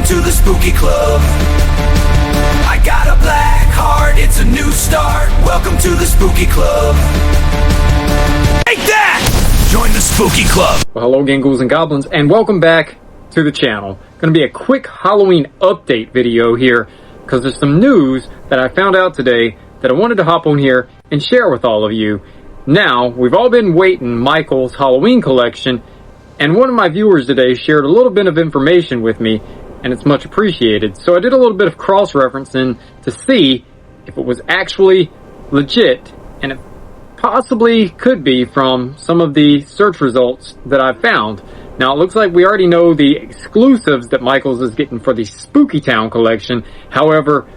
to the spooky club. I got a black heart, it's a new start. Welcome to the spooky club. Take that! Join the spooky club. Well, hello again, ghouls and goblins, and welcome back to the channel. Gonna be a quick Halloween update video here, because there's some news that I found out today that I wanted to hop on here and share with all of you. Now, we've all been waiting Michael's Halloween collection, and one of my viewers today shared a little bit of information with me, and it's much appreciated. So I did a little bit of cross-referencing to see if it was actually legit, and it possibly could be from some of the search results that I've found. Now, it looks like we already know the exclusives that Michael's is getting for the Spooky Town collection. However,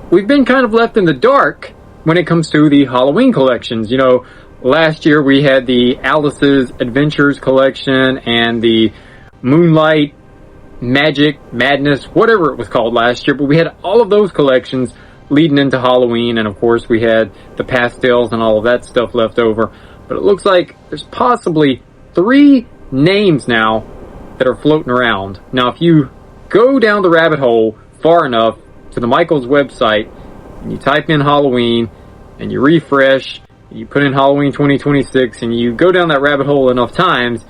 we've been kind of left in the dark when it comes to the Halloween collections. You know, last year we had the Alice's Adventures collection and the Moonlight Magic Madness, whatever it was called last year, but we had all of those collections leading into Halloween, and of course we had the pastels and all of that stuff left over. But it looks like there's possibly 3 names now that are floating around. Now, if you go down the rabbit hole far enough to the Michael's website and you type in Halloween and you refresh, you put in Halloween 2026 and you go down that rabbit hole enough times,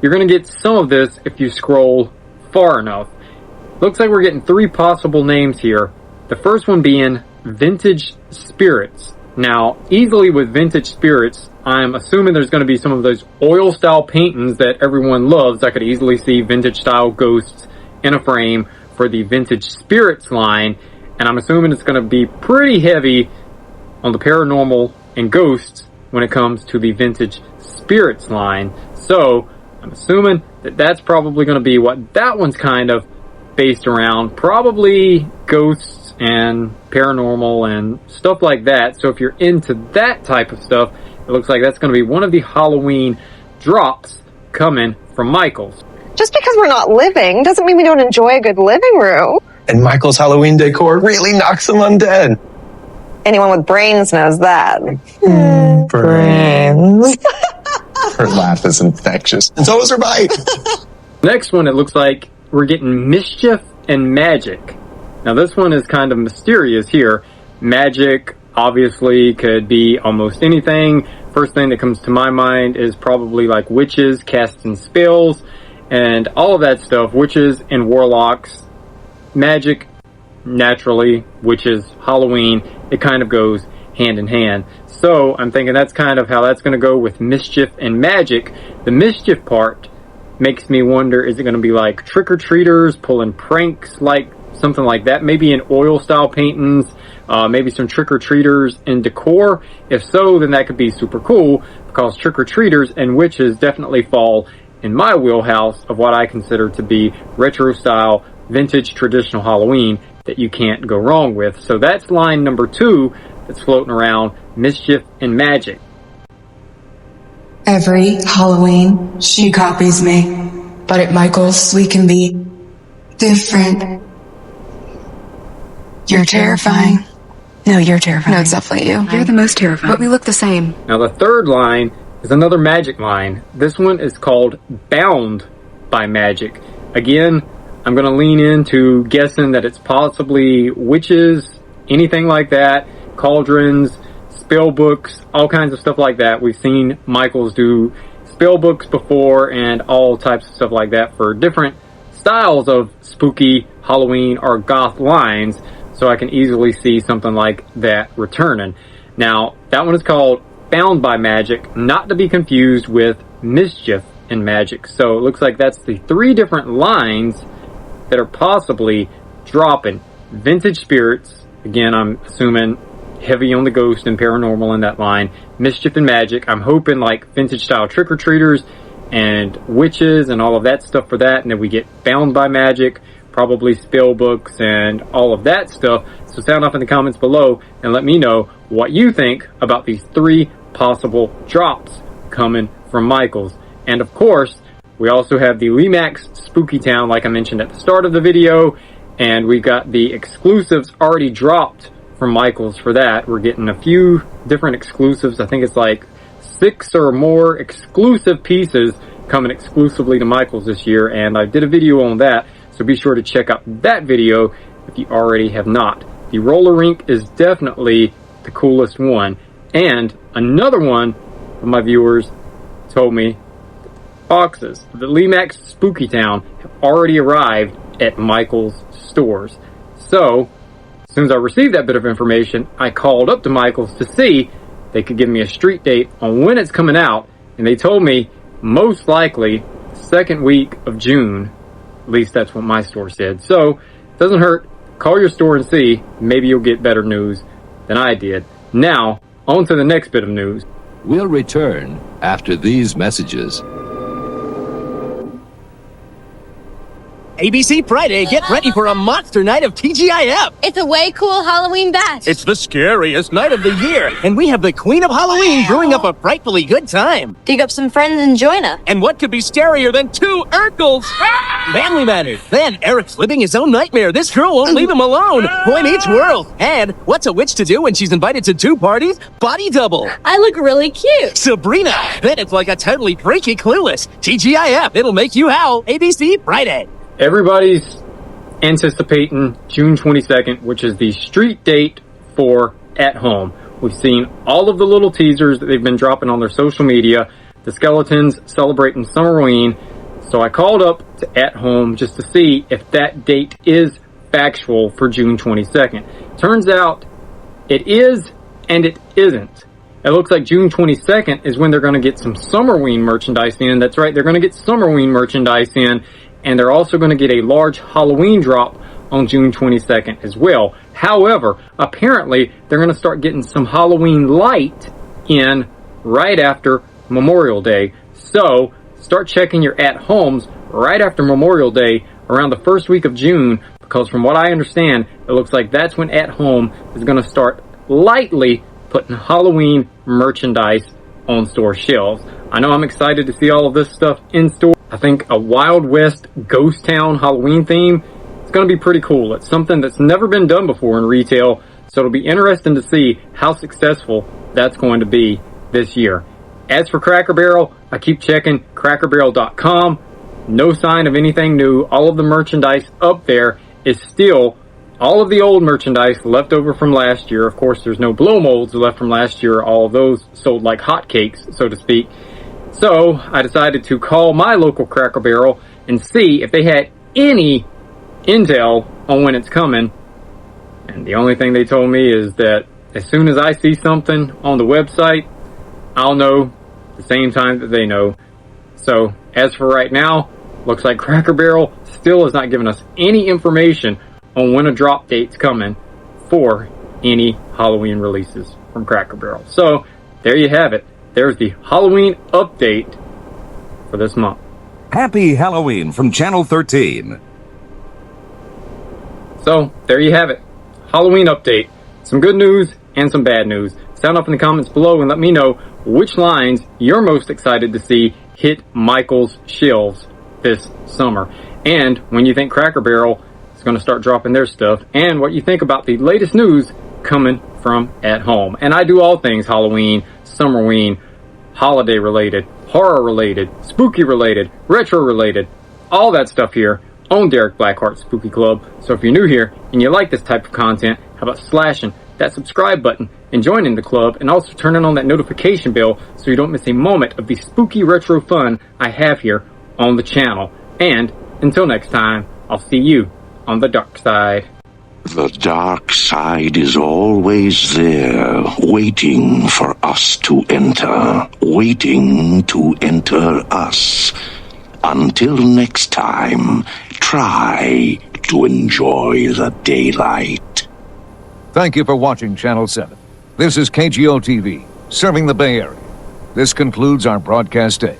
you're going to get some of this if you scroll far enough. Looks like we're getting 3 possible names here. The first one being Vintage Spirits. Now, easily with Vintage Spirits, I'm assuming there's going to be some of those oil style paintings that everyone loves. I could easily see vintage style ghosts in a frame for the Vintage Spirits line, and I'm assuming it's going to be pretty heavy on the paranormal and ghosts when it comes to the Vintage Spirits line. So I'm assuming that that's probably going to be what that one's kind of based around. Probably ghosts and paranormal and stuff like that. So if you're into that type of stuff, it looks like that's going to be one of the Halloween drops coming from Michael's. Just because we're not living doesn't mean we don't enjoy a good living room. And Michael's Halloween decor really knocks them undead. Anyone with brains knows that. Brains. Her laugh is infectious. And so is her bite. Next one, it looks like we're getting Mischief and Magic. Now, this one is kind of mysterious here. Magic obviously could be almost anything. First thing that comes to my mind is probably like witches casting spells and all of that stuff. Witches and warlocks. Magic, naturally, witches, Halloween, it kind of goes hand in hand. So I'm thinking that's kind of how that's going to go with Mischief and Magic. The mischief part makes me wonder, is it going to be like trick-or-treaters pulling pranks, like something like that? Maybe in oil style paintings, maybe some trick-or-treaters in decor. If so, then that could be super cool, because trick-or-treaters and witches definitely fall in my wheelhouse of what I consider to be retro style, vintage traditional Halloween that you can't go wrong with. So that's line number 2 that's floating around, Mischief and Magic. Every Halloween, she copies me. But at Michael's, we can be different. You're terrifying. No, you're terrifying. No, it's definitely you. You're the most terrifying. But we look the same. Now, the third line is another magic line. This one is called Bound by Magic. Again, I'm going to lean into guessing that it's possibly witches, anything like that, cauldrons, spell books, all kinds of stuff like that. We've seen Michael's do spell books before and all types of stuff like that for different styles of spooky Halloween or goth lines. So I can easily see something like that returning. Now, that one is called Bound by Magic, not to be confused with Mischief and Magic. So it looks like that's the 3 different lines that are possibly dropping. Vintage Spirits, again, I'm assuming heavy on the ghost and paranormal in that line. Mischief and Magic, I'm hoping like vintage style trick-or-treaters and witches and all of that stuff for that. And then we get Bound by Magic, probably spell books and all of that stuff. So sound off in the comments below and let me know what you think about these 3 possible drops coming from Michael's. And of course, we also have the Lemax Spooky Town, like I mentioned at the start of the video, and we got the exclusives already dropped from Michael's for that. We're getting a few different exclusives. I think it's like 6 or more exclusive pieces coming exclusively to Michael's this year, and I did a video on that. so be sure to check out that video if you already have not. The roller rink is definitely the coolest one. And another one of my viewers told me boxes of the Lemax Spooky Town have already arrived at Michael's stores. So, as soon as I received that bit of information, I called up to Michael's to see if they could give me a street date on when it's coming out, and they told me most likely second week of June. At least that's what my store said. So, it doesn't hurt. Call your store and see. Maybe you'll get better news than I did. Now, on to the next bit of news. We'll return after these messages. ABC Friday, get ready for a monster night of TGIF. It's a way cool Halloween bash. It's the scariest night of the year, and we have the Queen of Halloween brewing up a frightfully good time. Dig up some friends and join us. And what could be scarier than two Urkels? Family Matters. Then Eric's living his own nightmare. This girl won't leave him alone. Boy Meets World. And what's a witch to do when she's invited to two parties? Body double. I look really cute. Sabrina. Then it's like a totally freaky Clueless. TGIF. It'll make you howl. ABC Friday. Everybody's anticipating June 22nd, which is the street date for At Home. We've seen all of the little teasers that they've been dropping on their social media, the skeletons celebrating Summerween. So I called up to At Home just to see if that date is factual for June 22nd. Turns out it is and it isn't. It looks like June 22nd is when they're going to get some Summerween merchandise in. That's right, they're going to get Summerween merchandise in. And they're also going to get a large Halloween drop on June 22nd as well. However, apparently, they're going to start getting some Halloween light in right after Memorial Day. So, start checking your at-homes right after Memorial Day around the first week of June, because from what I understand, it looks like that's when At Home is going to start lightly putting Halloween merchandise on store shelves. I know I'm excited to see all of this stuff in store. I think a Wild West Ghost Town Halloween theme is going to be pretty cool. It's something that's never been done before in retail, so it'll be interesting to see how successful that's going to be this year. As for Cracker Barrel, I keep checking crackerbarrel.com. No sign of anything new. All of the merchandise up there is still all of the old merchandise left over from last year. Of course, there's no blow molds left from last year. All of those sold like hotcakes, so to speak. So I decided to call my local Cracker Barrel and see if they had any intel on when it's coming. And the only thing they told me is that as soon as I see something on the website, I'll know the same time that they know. So as for right now, looks like Cracker Barrel still has not given us any information on when a drop date's coming for any Halloween releases from Cracker Barrel. So there you have it. There's the Halloween update for this month. Happy Halloween from Channel 13. So, there you have it. Halloween update. Some good news and some bad news. Sound off in the comments below and let me know which lines you're most excited to see hit Michael's shelves this summer. And when you think Cracker Barrel is going to start dropping their stuff, and what you think about the latest news coming from At Home. And I do all things Halloween, Summerween, holiday related, horror related, spooky related, retro related, all that stuff here on Derek BlackHearts Spooky Club. So if you're new here and you like this type of content, how about slashing that subscribe button and joining the club, and also turning on that notification bell so you don't miss a moment of the spooky retro fun I have here on the channel. And until next time, I'll see you on the dark side. The dark side is always there, waiting for us to enter, waiting to enter us. Until next time, try to enjoy the daylight. Thank you for watching Channel 7. This is KGO TV, serving the Bay Area. This concludes our broadcast day.